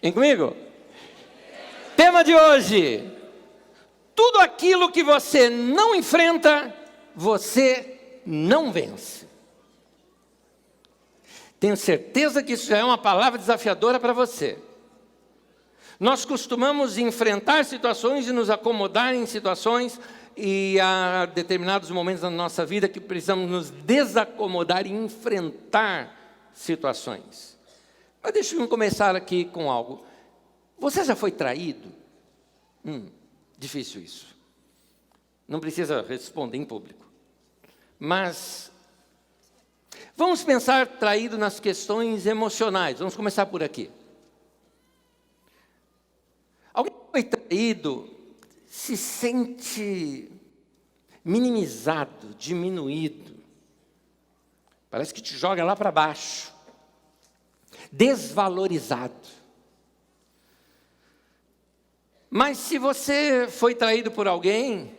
Vem comigo? Tema de hoje: tudo aquilo que você não enfrenta, você não vence. Tenho certeza que isso já é uma palavra desafiadora para você. Nós costumamos enfrentar situações e nos acomodar em situações, e há determinados momentos da nossa vida que precisamos nos desacomodar e enfrentar situações. Mas deixa eu começar aqui com algo. Você já foi traído? Difícil isso. Não precisa responder em público. Mas vamos pensar traído nas questões emocionais. Vamos começar por aqui. Alguém que foi traído se sente minimizado, diminuído. Parece que te joga lá para baixo. Desvalorizado. Mas se você foi traído por alguém,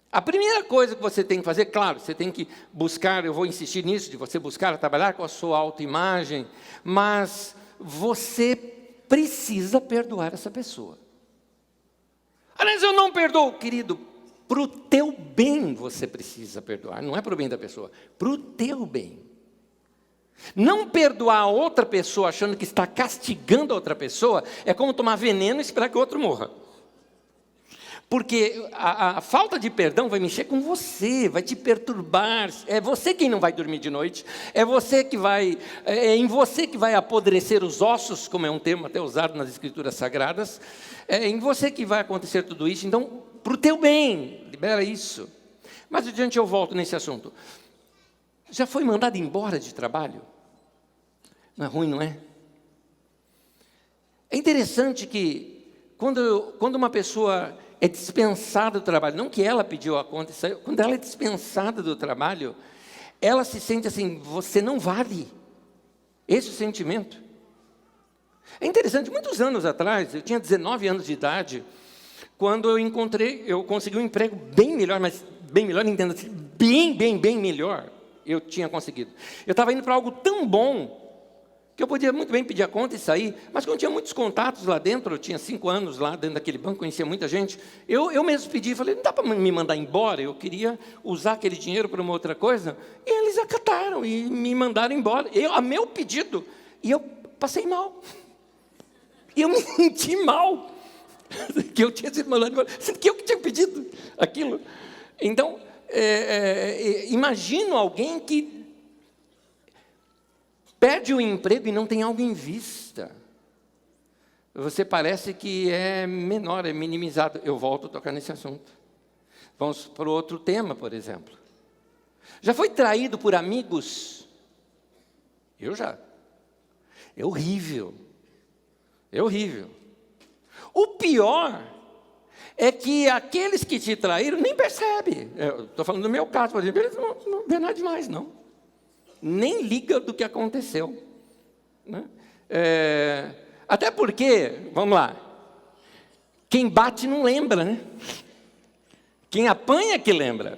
a primeira coisa que você tem que fazer, claro, você tem que buscar, eu vou insistir nisso, de você buscar trabalhar com a sua autoimagem, mas você precisa perdoar essa pessoa. Aliás, eu não perdoo, querido, para o teu bem você precisa perdoar, não é para o bem da pessoa, para o teu bem. Não perdoar a outra pessoa achando que está castigando a outra pessoa é como tomar veneno e esperar que o outro morra. Porque a falta de perdão vai mexer com você, vai te perturbar. É você quem não vai dormir de noite, é em você que vai apodrecer os ossos, como é um termo até usado nas Escrituras Sagradas. É em você que vai acontecer tudo isso. Então, para o teu bem, libera isso. Mas adiante eu volto nesse assunto. Já foi mandado embora de trabalho? Não é ruim, não é? É interessante que quando uma pessoa é dispensada do trabalho, não que ela pediu a conta, quando ela é dispensada do trabalho, ela se sente assim, você não vale. Esse é o sentimento. É interessante, muitos anos atrás, eu tinha 19 anos de idade, quando eu consegui um emprego bem melhor, mas bem melhor, entenda, bem melhor. Eu tinha conseguido. Eu estava indo para algo tão bom que eu podia muito bem pedir a conta e sair, mas como eu tinha muitos contatos lá dentro, eu tinha 5 anos lá dentro daquele banco, conhecia muita gente, eu mesmo pedi, falei, não dá para me mandar embora, eu queria usar aquele dinheiro para uma outra coisa, e eles acataram e me mandaram embora, a meu pedido, e eu passei mal, e eu me senti mal, que eu tinha sido mandado embora, sendo que eu que tinha pedido aquilo. Então, imagino alguém que perde o emprego e não tem algo em vista. Você parece que é menor, é minimizado. Eu volto a tocar nesse assunto. Vamos para outro tema, por exemplo. Já foi traído por amigos? Eu já. É horrível. É horrível. O pior é que aqueles que te traíram nem percebem. Estou falando do meu caso, por exemplo, eles não vê nada demais, não. Nem liga do que aconteceu. Né? Até porque, vamos lá, quem bate não lembra, né? Quem apanha que lembra.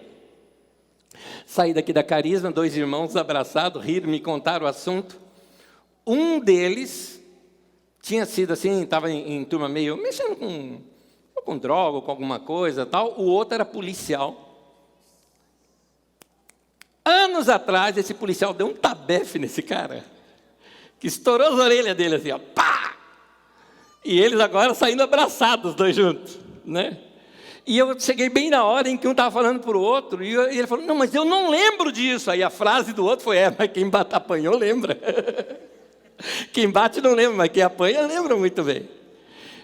Saí daqui da Carisma, 2 irmãos abraçados, riram, me contaram o assunto. Um deles tinha sido assim, estava em turma meio, mexendo com droga, ou com alguma coisa, tal. O outro era policial. Anos atrás, esse policial deu um tabefe nesse cara, que estourou as orelhas dele assim, ó, pá! E eles agora saindo abraçados, os dois juntos, né? E eu cheguei bem na hora em que um estava falando para o outro, e ele falou, não, mas eu não lembro disso. Aí a frase do outro foi, mas quem apanhou lembra. Quem bate não lembra, mas quem apanha lembra muito bem.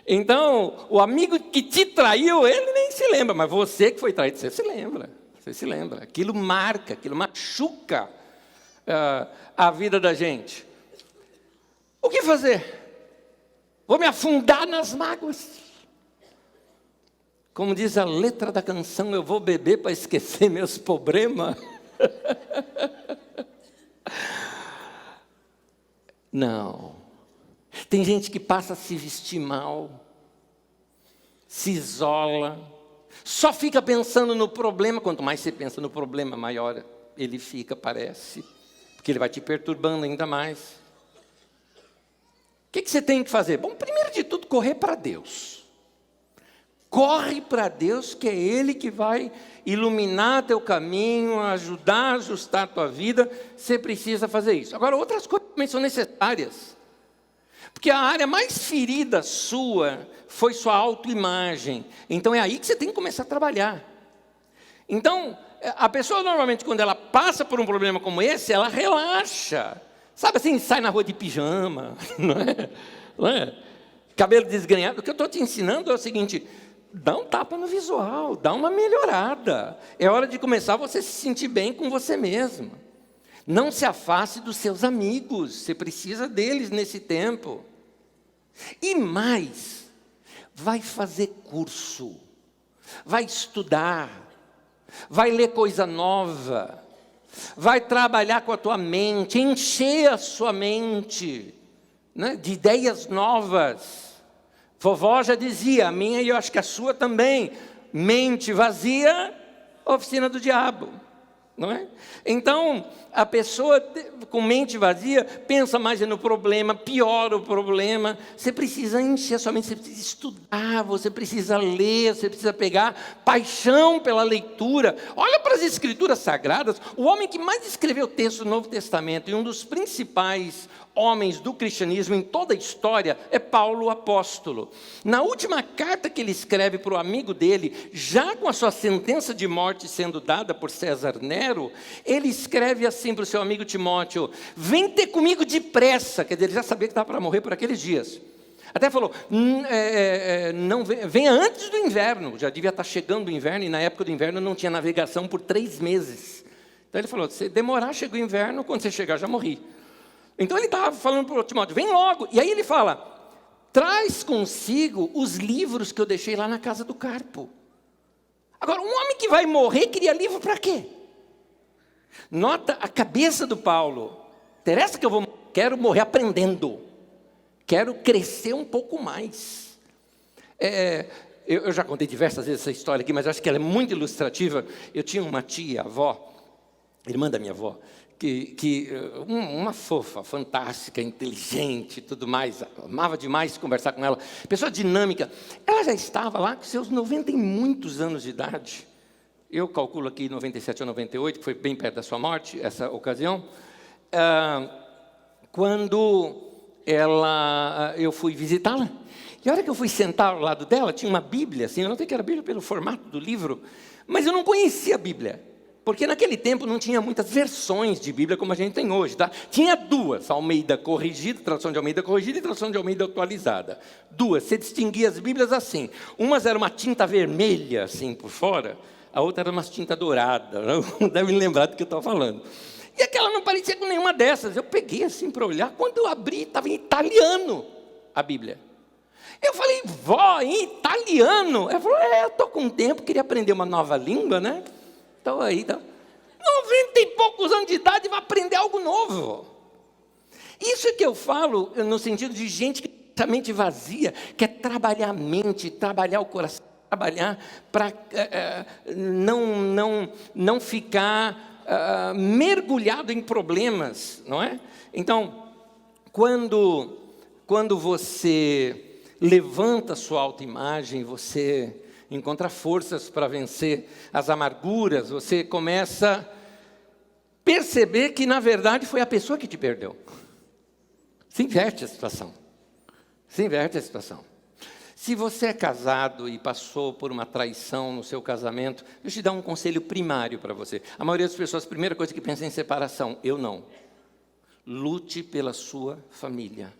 Então, o amigo que te traiu, ele nem se lembra, mas você que foi traído, você se lembra. Você se lembra. Aquilo marca, aquilo machuca a vida da gente. O que fazer? Vou me afundar nas mágoas. Como diz a letra da canção, eu vou beber para esquecer meus problemas. Não. Tem gente que passa a se vestir mal, se isola, só fica pensando no problema. Quanto mais você pensa no problema, maior ele fica, parece, porque ele vai te perturbando ainda mais. que você tem que fazer? Bom, primeiro de tudo, correr para Deus. Corre para Deus, que é Ele que vai iluminar teu caminho, ajudar a ajustar a tua vida. Você precisa fazer isso. Agora, outras coisas também são necessárias. Porque a área mais ferida sua foi sua autoimagem. Então, é aí que você tem que começar a trabalhar. Então, a pessoa normalmente, quando ela passa por um problema como esse, ela relaxa. Sabe assim, sai na rua de pijama, não é? Cabelo desgrenhado. O que eu estou te ensinando é o seguinte: dá um tapa no visual, dá uma melhorada. É hora de começar você se sentir bem com você mesmo. Não se afaste dos seus amigos, você precisa deles nesse tempo. E mais, vai fazer curso, vai estudar, vai ler coisa nova, vai trabalhar com a tua mente, encher a sua mente, né, de ideias novas. Vovó já dizia, a minha e eu acho que a sua também, mente vazia, oficina do diabo, não é? Então, a pessoa com mente vazia pensa mais no problema, piora o problema. Você precisa encher a sua mente, você precisa estudar, você precisa ler, você precisa pegar paixão pela leitura. Olha para as Escrituras Sagradas, o homem que mais escreveu texto do Novo Testamento e um dos principais homens do cristianismo em toda a história é Paulo o apóstolo. Na última carta que ele escreve para o amigo dele, já com a sua sentença de morte sendo dada por César Nero, ele escreve assim para o seu amigo Timóteo: vem ter comigo depressa. Quer dizer, ele já sabia que estava para morrer por aqueles dias. Até falou, não, venha antes do inverno. Já devia estar chegando o inverno, e na época do inverno não tinha navegação por 3 meses. Então ele falou, se demorar, chega o inverno, quando você chegar, já morri. Então ele estava falando para o Timóteo, vem logo. E aí ele fala, traz consigo os livros que eu deixei lá na casa do Carpo. Agora, um homem que vai morrer, queria livro para quê? Nota a cabeça do Paulo. Interessa que quero morrer aprendendo. Quero crescer um pouco mais. Eu já contei diversas vezes essa história aqui, mas acho que ela é muito ilustrativa. Eu tinha uma tia, avó, irmã da minha avó, uma fofa, fantástica, inteligente e tudo mais, amava demais conversar com ela, pessoa dinâmica. Ela já estava lá com seus 90 e muitos anos de idade, eu calculo aqui 97 ou 98, que foi bem perto da sua morte, essa ocasião, quando eu fui visitá-la, e a hora que eu fui sentar ao lado dela, tinha uma Bíblia, assim, eu notei que era a Bíblia pelo formato do livro, mas eu não conhecia a Bíblia. Porque naquele tempo não tinha muitas versões de Bíblia como a gente tem hoje, tá? Tinha 2, Almeida corrigida, tradução de Almeida corrigida e tradução de Almeida atualizada. 2, você distinguia as Bíblias assim. Umas era uma tinta vermelha, assim, por fora. A outra era uma tinta dourada. Não deve me lembrar do que eu estou falando. E aquela não parecia com nenhuma dessas. Eu peguei assim para olhar. Quando eu abri, estava em italiano a Bíblia. Eu falei, vó, em italiano? Ela falou, eu estou com tempo, queria aprender uma nova língua, né? Então aí, 90 e poucos anos de idade, vai aprender algo novo. Isso é que eu falo no sentido de gente que tem a mente vazia, quer trabalhar a mente, trabalhar o coração, trabalhar para não ficar mergulhado em problemas, não é? Então, quando você levanta a sua autoimagem, você encontra forças para vencer as amarguras, você começa a perceber que, na verdade, foi a pessoa que te perdeu. Se inverte a situação. Se inverte a situação. Se você é casado e passou por uma traição no seu casamento, deixa eu te dar um conselho primário para você. A maioria das pessoas, a primeira coisa que pensa é em separação. Eu não. Lute pela sua família.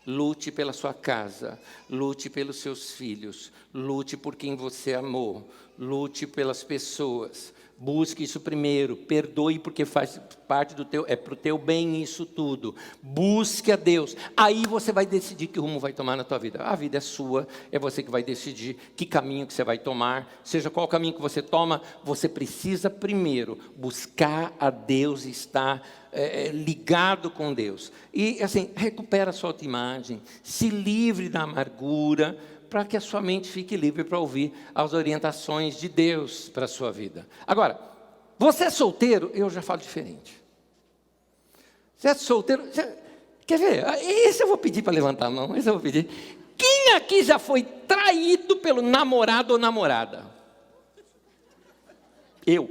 Lute pela sua casa, lute pelos seus filhos, lute por quem você amou, lute pelas pessoas. Busque isso primeiro, perdoe porque faz parte é para o teu bem isso tudo. Busque a Deus, aí você vai decidir que rumo vai tomar na tua vida. A vida é sua, é você que vai decidir que caminho que você vai tomar. Seja qual caminho que você toma, você precisa primeiro buscar a Deus e estar ligado com Deus. E assim, recupera a sua autoimagem, se livre da amargura, para que a sua mente fique livre para ouvir as orientações de Deus para a sua vida. Agora, você é solteiro? Eu já falo diferente. Você é solteiro? Quer ver? Esse eu vou pedir para levantar a mão. Esse eu vou pedir. Quem aqui já foi traído pelo namorado ou namorada? Eu.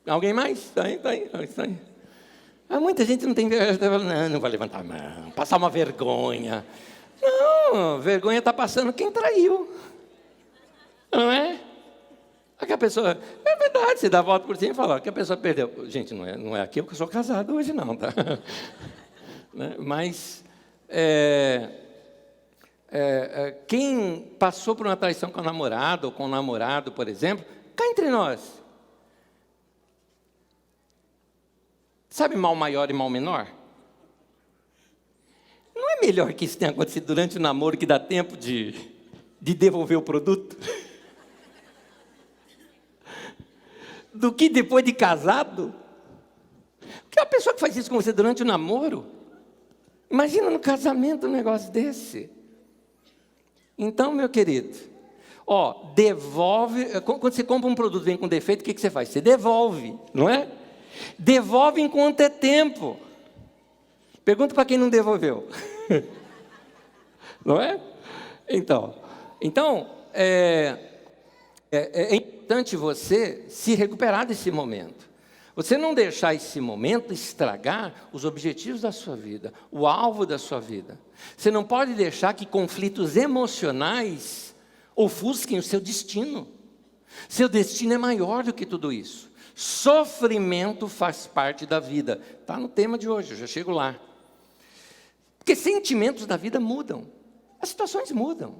Alguém mais? Tá aí. Muita gente não tem vergonha. Não vai levantar a mão. Passar uma vergonha. Não, vergonha está passando quem traiu. Não é? Que a pessoa, é verdade, você dá a volta por cima e fala que a pessoa perdeu. Gente, não é aqui porque eu sou casado hoje não, tá? Mas quem passou por uma traição com a namorada ou com o namorado, por exemplo, cá entre nós. Sabe mal maior e mal menor? Não é melhor que isso tenha acontecido durante o namoro que dá tempo de devolver o produto? Do que depois de casado? Porque a pessoa que faz isso com você durante o namoro, imagina no casamento um negócio desse. Então, meu querido, devolve. Quando você compra um produto e vem com defeito, o que você faz? Você devolve, não é? Devolve enquanto é tempo. Pergunta para quem não devolveu. Não é? Então é importante você se recuperar desse momento. Você não deixar esse momento estragar os objetivos da sua vida, o alvo da sua vida. Você não pode deixar que conflitos emocionais ofusquem o seu destino. Seu destino é maior do que tudo isso. Sofrimento faz parte da vida. Está no tema de hoje, eu já chego lá. Porque sentimentos da vida mudam. As situações mudam.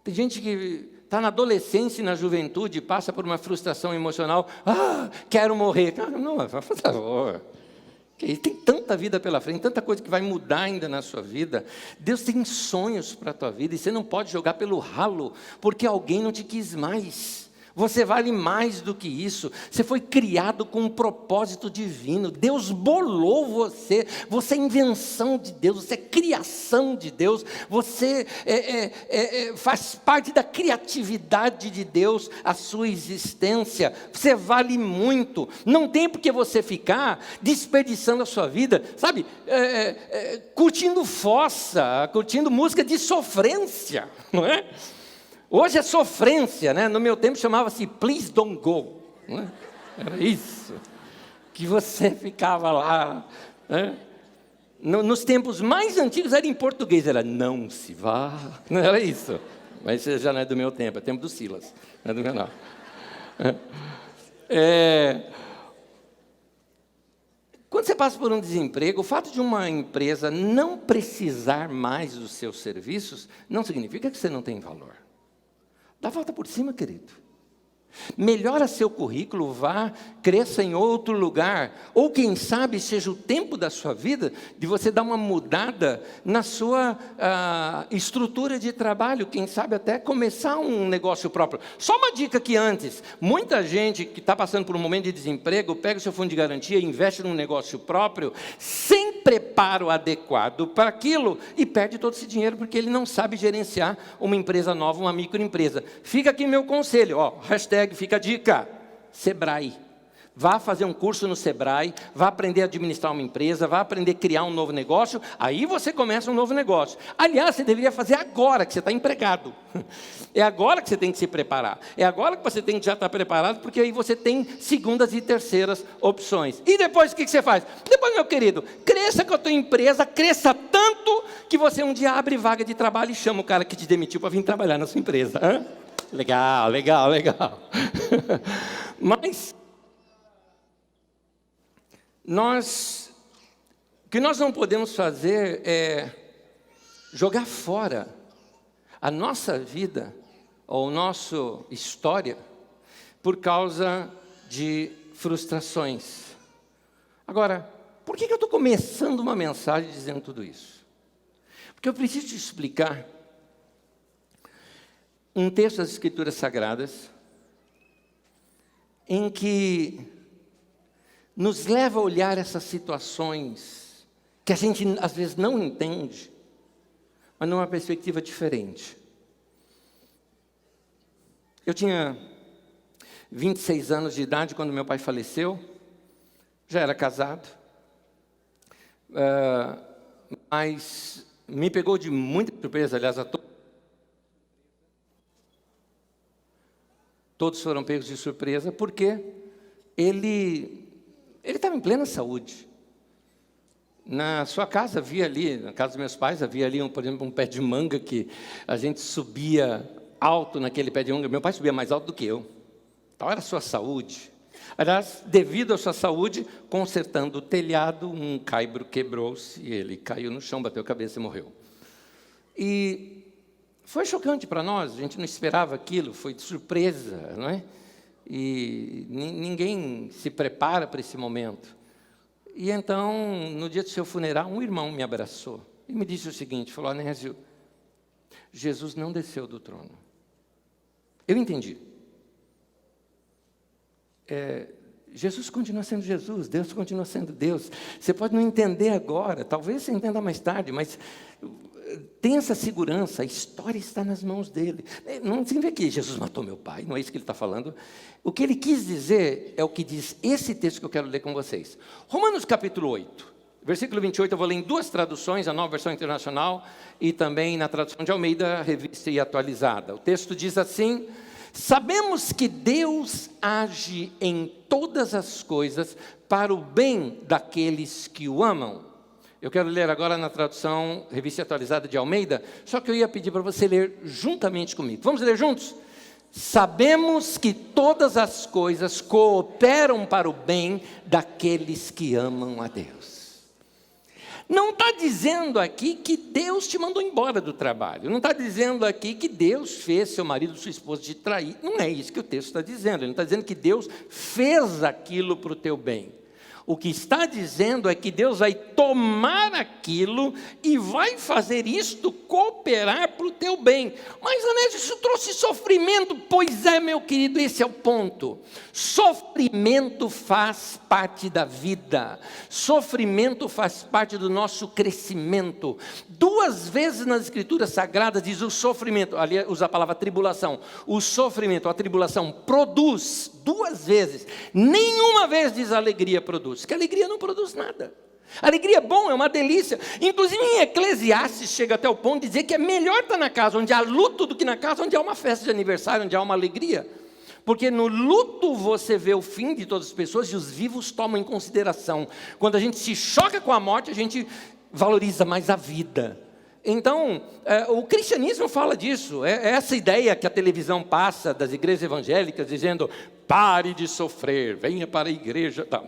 Tem gente que está na adolescência e na juventude, passa por uma frustração emocional. Quero morrer. Não, por favor. Tem tanta vida pela frente, tanta coisa que vai mudar ainda na sua vida. Deus tem sonhos para a tua vida e você não pode jogar pelo ralo, porque alguém não te quis mais. Você vale mais do que isso. Você foi criado com um propósito divino. Deus bolou você. Você é invenção de Deus. Você é criação de Deus. Você faz parte da criatividade de Deus, a sua existência. Você vale muito. Não tem por que você ficar desperdiçando a sua vida, sabe? Curtindo fossa, curtindo música de sofrência, não é? Hoje é sofrência, né? No meu tempo chamava-se Please Don't Go. Né? Era isso. Que você ficava lá. Né? Nos tempos mais antigos era em português, era não se vá. Não era isso. Mas isso já não é do meu tempo, é tempo do Silas. Não é do meu não. Quando você passa por um desemprego, o fato de uma empresa não precisar mais dos seus serviços, não significa que você não tem valor. Dá a volta por cima, querido. Melhora seu currículo, vá, cresça em outro lugar. Ou quem sabe seja o tempo da sua vida de você dar uma mudada na sua estrutura de trabalho. Quem sabe até começar um negócio próprio. Só uma dica aqui antes. Muita gente que está passando por um momento de desemprego, pega o seu fundo de garantia e investe num negócio próprio, sem preparo adequado para aquilo, e perde todo esse dinheiro porque ele não sabe gerenciar uma empresa nova, uma microempresa. Fica aqui meu conselho, fica a dica, Sebrae. Vá fazer um curso no Sebrae, vá aprender a administrar uma empresa, vá aprender a criar um novo negócio, aí você começa um novo negócio. Aliás, você deveria fazer agora que você está empregado. É agora que você tem que se preparar. É agora que você tem que já estar preparado, porque aí você tem segundas e terceiras opções. E depois o que você faz? Depois, meu querido, cresça com a tua empresa, cresça tanto que você um dia abre vaga de trabalho e chama o cara que te demitiu para vir trabalhar na sua empresa. Hã? Legal. Mas o que nós não podemos fazer é jogar fora a nossa vida ou a nossa história por causa de frustrações. Agora, por que eu estou começando uma mensagem dizendo tudo isso? Porque eu preciso te explicar um texto das Escrituras Sagradas em que nos leva a olhar essas situações que a gente às vezes não entende, mas numa perspectiva diferente. Eu tinha 26 anos de idade quando meu pai faleceu. já era casado, mas me pegou de muita surpresa, aliás, todos foram pegos de surpresa, porque ele estava em plena saúde. Na sua casa havia ali, na casa dos meus pais, havia ali, por exemplo, um pé de manga que a gente subia alto naquele pé de manga. Meu pai subia mais alto do que eu. Então era a sua saúde. Aliás, devido à sua saúde, consertando o telhado, um caibro quebrou-se e ele caiu no chão, bateu a cabeça e morreu. E foi chocante para nós, a gente não esperava aquilo, foi de surpresa, não é? E ninguém se prepara para esse momento. E então, no dia do seu funeral, um irmão me abraçou e me disse o seguinte, falou: Anésio, Jesus não desceu do trono. Eu entendi. Jesus continua sendo Jesus, Deus continua sendo Deus. Você pode não entender agora, talvez você entenda mais tarde, mas tem essa segurança, a história está nas mãos dele. Não significa que Jesus matou meu pai, não é isso que ele está falando. O que ele quis dizer é o que diz esse texto que eu quero ler com vocês. Romanos capítulo 8, versículo 28, eu vou ler em duas traduções, a Nova Versão Internacional e também na tradução de Almeida, revista e atualizada. O texto diz assim: sabemos que Deus age em todas as coisas para o bem daqueles que o amam. Eu quero ler agora na tradução, revista atualizada de Almeida, só que eu ia pedir para você ler juntamente comigo. Vamos ler juntos? Sabemos que todas as coisas cooperam para o bem daqueles que amam a Deus. Não está dizendo aqui que Deus te mandou embora do trabalho. Não está dizendo aqui que Deus fez seu marido, sua esposa te trair. Não é isso que o texto está dizendo. Ele não está dizendo que Deus fez aquilo para o teu bem. O que está dizendo é que Deus vai tomar aquilo e vai fazer isto cooperar para o teu bem. Mas, Anésio, isso trouxe sofrimento. Pois é, meu querido, esse é o ponto. Sofrimento faz parte da vida. Sofrimento faz parte do nosso crescimento. 2 vezes nas Escrituras Sagradas diz o sofrimento, ali usa a palavra tribulação. O sofrimento, a tribulação produz 2 vezes. Nenhuma vez diz alegria produz. Que alegria não produz nada. Alegria é bom, é uma delícia. Inclusive em Eclesiastes chega até o ponto de dizer que é melhor estar na casa onde há luto do que na casa onde há uma festa de aniversário, onde há uma alegria. Porque no luto você vê o fim de todas as pessoas e os vivos tomam em consideração. Quando a gente se choca com a morte, a gente valoriza mais a vida. Então, o cristianismo fala disso. É essa ideia que a televisão passa das igrejas evangélicas, dizendo: pare de sofrer, venha para a igreja. Tá.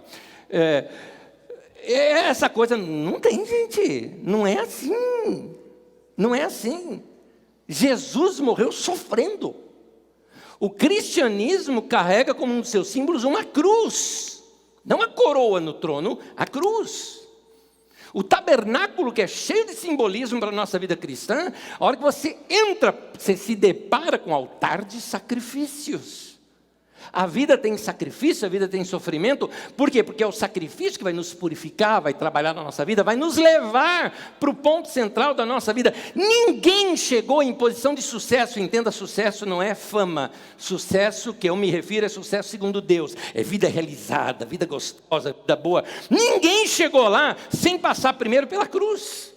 Essa coisa não tem, gente. Não é assim. Não é assim. Jesus morreu sofrendo. O cristianismo carrega como um dos seus símbolos uma cruz. Não a coroa no trono, a cruz. O tabernáculo, que é cheio de simbolismo para a nossa vida cristã, a hora que você entra, você se depara com um altar de sacrifícios. A vida tem sacrifício, a vida tem sofrimento. Por quê? Porque é o sacrifício que vai nos purificar, vai trabalhar na nossa vida, vai nos levar para o ponto central da nossa vida. Ninguém chegou em posição de sucesso. Entenda, sucesso não é fama. Sucesso, que eu me refiro, é sucesso segundo Deus. É vida realizada, vida gostosa, vida boa. Ninguém chegou lá sem passar primeiro pela cruz.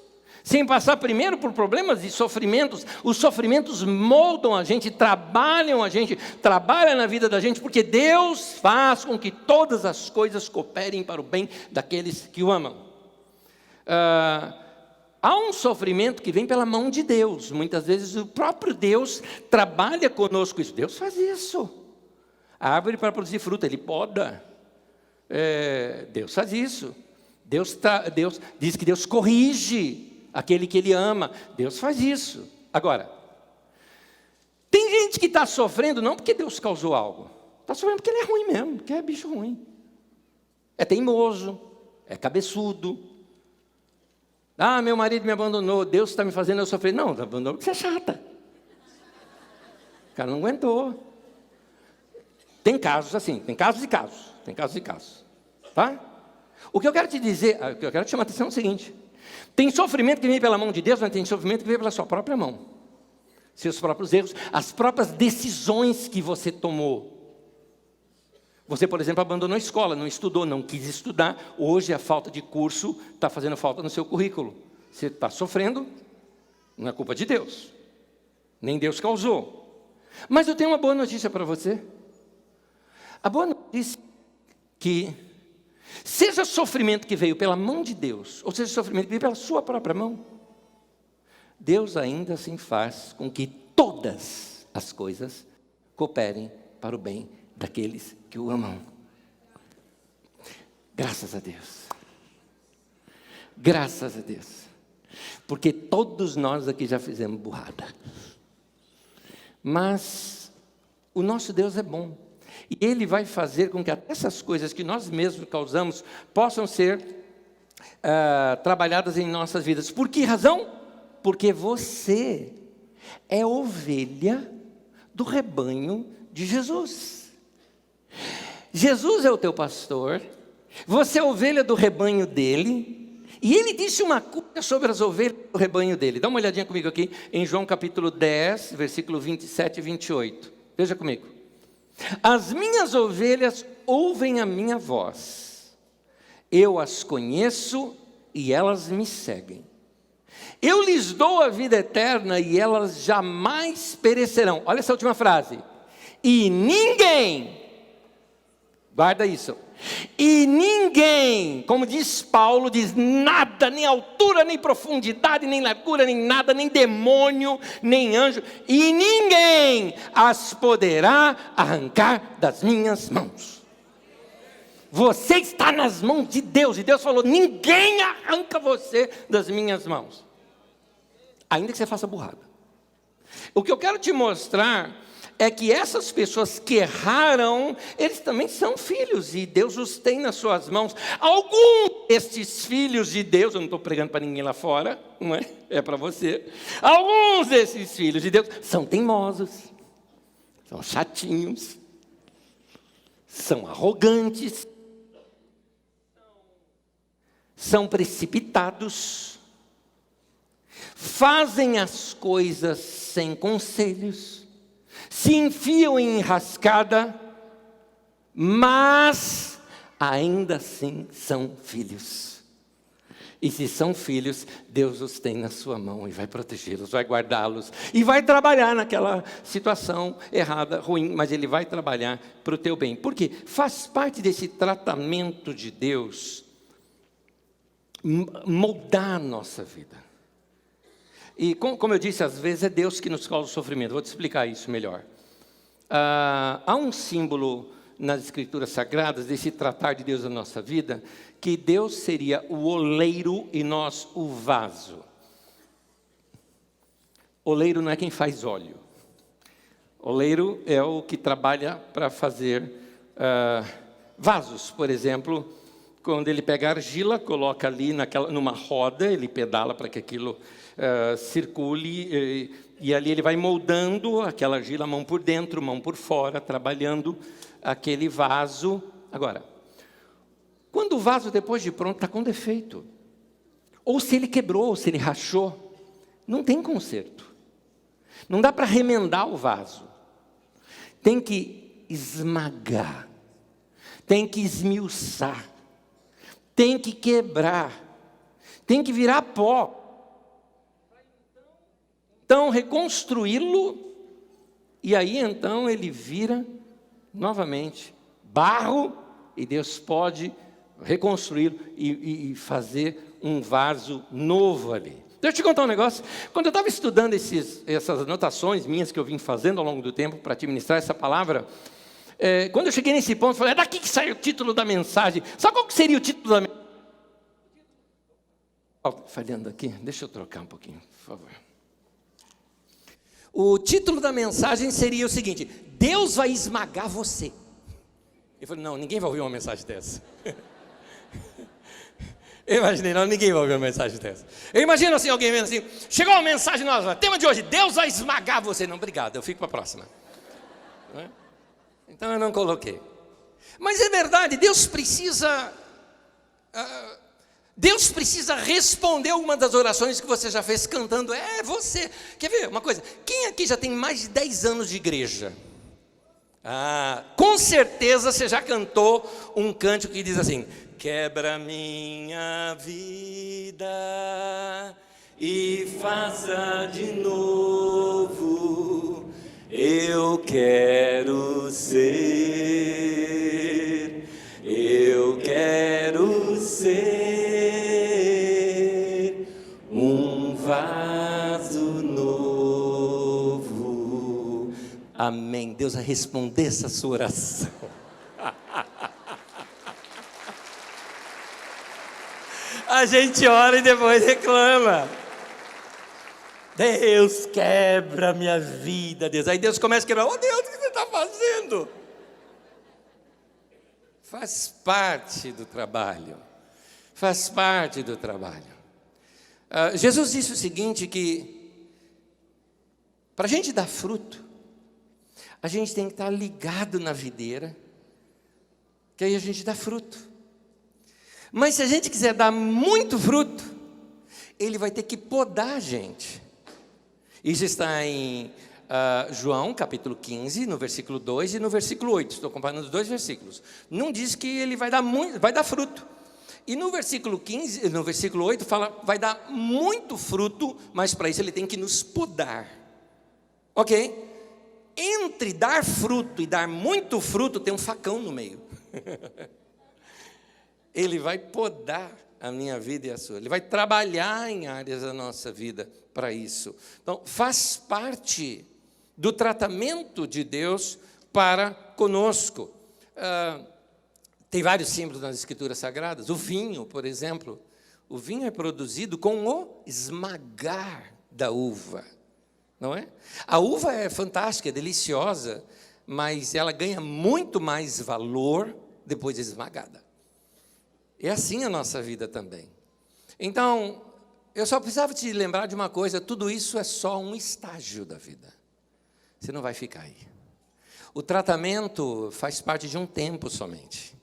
Sem passar primeiro por problemas e sofrimentos. Os sofrimentos moldam a gente, trabalham na vida da gente, porque Deus faz com que todas as coisas cooperem para o bem daqueles que o amam. Há um sofrimento que vem pela mão de Deus. Muitas vezes o próprio Deus trabalha conosco isso. Deus faz isso. A árvore para produzir fruta, Ele poda. Deus faz isso. Deus diz que Deus corrige aquele que Ele ama. Deus faz isso. Agora, tem gente que está sofrendo não porque Deus causou algo. Está sofrendo porque Ele é ruim mesmo, porque é bicho ruim. É teimoso, é cabeçudo. Ah, meu marido me abandonou, Deus está me fazendo eu sofrer. Não, abandonou porque você é chata. O cara não aguentou. Tem casos assim, tem casos e casos. Tem casos e casos. Tá? O que eu quero te dizer, o que eu quero te chamar a atenção é o seguinte. Tem sofrimento que vem pela mão de Deus, mas tem sofrimento que vem pela sua própria mão. Seus próprios erros, as próprias decisões que você tomou. Você, por exemplo, abandonou a escola, não estudou, não quis estudar. Hoje a falta de curso está fazendo falta no seu currículo. Você está sofrendo, não é culpa de Deus. Nem Deus causou. Mas eu tenho uma boa notícia para você. A boa notícia é que, seja sofrimento que veio pela mão de Deus, ou seja sofrimento que veio pela sua própria mão, Deus ainda assim faz com que todas as coisas cooperem para o bem daqueles que o amam. Graças a Deus. Graças a Deus. Porque todos nós aqui já fizemos burrada. Mas o nosso Deus é bom. E Ele vai fazer com que até essas coisas que nós mesmos causamos possam ser trabalhadas em nossas vidas. Por que razão? Porque você é ovelha do rebanho de Jesus. Jesus é o teu pastor, você é ovelha do rebanho dele, e ele disse uma coisa sobre as ovelhas do rebanho dele. Dá uma olhadinha comigo aqui em João capítulo 10, versículo 27 e 28. Veja comigo. As minhas ovelhas ouvem a minha voz, eu as conheço e elas me seguem. Eu lhes dou a vida eterna e elas jamais perecerão. Olha essa última frase. E ninguém, guarda isso, e ninguém, como diz Paulo, diz nada, nem altura, nem profundidade, nem largura, nem nada, nem demônio, nem anjo, e ninguém as poderá arrancar das minhas mãos. Você está nas mãos de Deus, e Deus falou, ninguém arranca você das minhas mãos. Ainda que você faça burrada. O que eu quero te mostrar é que essas pessoas que erraram, eles também são filhos, e Deus os tem nas suas mãos. Alguns destes filhos de Deus, eu não estou pregando para ninguém lá fora, não é? É para você. Alguns desses filhos de Deus são teimosos, são chatinhos, são arrogantes, são precipitados, fazem as coisas sem conselhos, se enfiam em enrascada, mas ainda assim são filhos. E se são filhos, Deus os tem na sua mão e vai protegê-los, vai guardá-los e vai trabalhar naquela situação errada, ruim, mas Ele vai trabalhar para o teu bem. Porque faz parte desse tratamento de Deus moldar a nossa vida. E como eu disse, às vezes é Deus que nos causa o sofrimento. Vou te explicar isso melhor. Há um símbolo nas Escrituras Sagradas desse tratar de Deus na nossa vida, que Deus seria o oleiro e nós o vaso. Oleiro não é quem faz óleo. Oleiro é o que trabalha para fazer vasos, por exemplo. Quando ele pega argila, coloca ali numa roda, ele pedala para que aquilo circule, e ali ele vai moldando aquela argila, mão por dentro, mão por fora, trabalhando aquele vaso. Agora, quando o vaso depois de pronto está com defeito, ou se ele quebrou, ou se ele rachou, não tem conserto. Não dá para remendar o vaso. Tem que esmagar, tem que esmiuçar, tem que quebrar, tem que virar pó. Então, reconstruí-lo, e aí então ele vira novamente barro, e Deus pode reconstruí-lo e fazer um vaso novo ali. Deixa eu te contar um negócio. Quando eu estava estudando essas anotações minhas que eu vim fazendo ao longo do tempo para te ministrar essa palavra, quando eu cheguei nesse ponto, eu falei, é daqui que sai o título da mensagem. Sabe qual que seria o título da mensagem? Falhando aqui, deixa eu trocar um pouquinho, por favor. O título da mensagem seria o seguinte: Deus vai esmagar você. Eu falei, não, ninguém vai ouvir uma mensagem dessa. Eu imaginei, não, ninguém vai ouvir uma mensagem dessa. Eu imagino assim, alguém vendo assim, chegou uma mensagem nova, tema de hoje, Deus vai esmagar você. Não, obrigado, eu fico para a próxima. Não é? Então eu não coloquei. Mas é verdade, Deus precisa responder uma das orações que você já fez cantando. É você. Quer ver uma coisa? Quem aqui já tem mais de 10 anos de igreja? Com certeza você já cantou um cântico que diz assim: quebra minha vida e faça de novo, eu quero ser um vaso novo. Amém. Deus vai responder essa sua oração. A gente ora e depois reclama. Deus, quebra minha vida, Deus. Aí Deus começa a quebrar. Oh Deus, o que você está fazendo? Faz parte do trabalho. Faz parte do trabalho. Jesus disse o seguinte, que para a gente dar fruto, a gente tem que estar ligado na videira, que aí a gente dá fruto. Mas se a gente quiser dar muito fruto, Ele vai ter que podar a gente. Isso está em João, capítulo 15, no versículo 2 e no versículo 8. Estou comparando os dois versículos. Não diz que Ele vai dar muito, vai dar fruto. E no versículo 15, no versículo 8, fala, vai dar muito fruto, mas para isso Ele tem que nos podar. Ok? Entre dar fruto e dar muito fruto, tem um facão no meio. Ele vai podar a minha vida e a sua. Ele vai trabalhar em áreas da nossa vida para isso. Então, faz parte do tratamento de Deus para conosco. Tem vários símbolos nas Escrituras Sagradas. O vinho, por exemplo. O vinho é produzido com o esmagar da uva. Não é? A uva é fantástica, é deliciosa, mas ela ganha muito mais valor depois de esmagada. É assim a nossa vida também. Então, eu só precisava te lembrar de uma coisa: tudo isso é só um estágio da vida. Você não vai ficar aí. O tratamento faz parte de um tempo somente.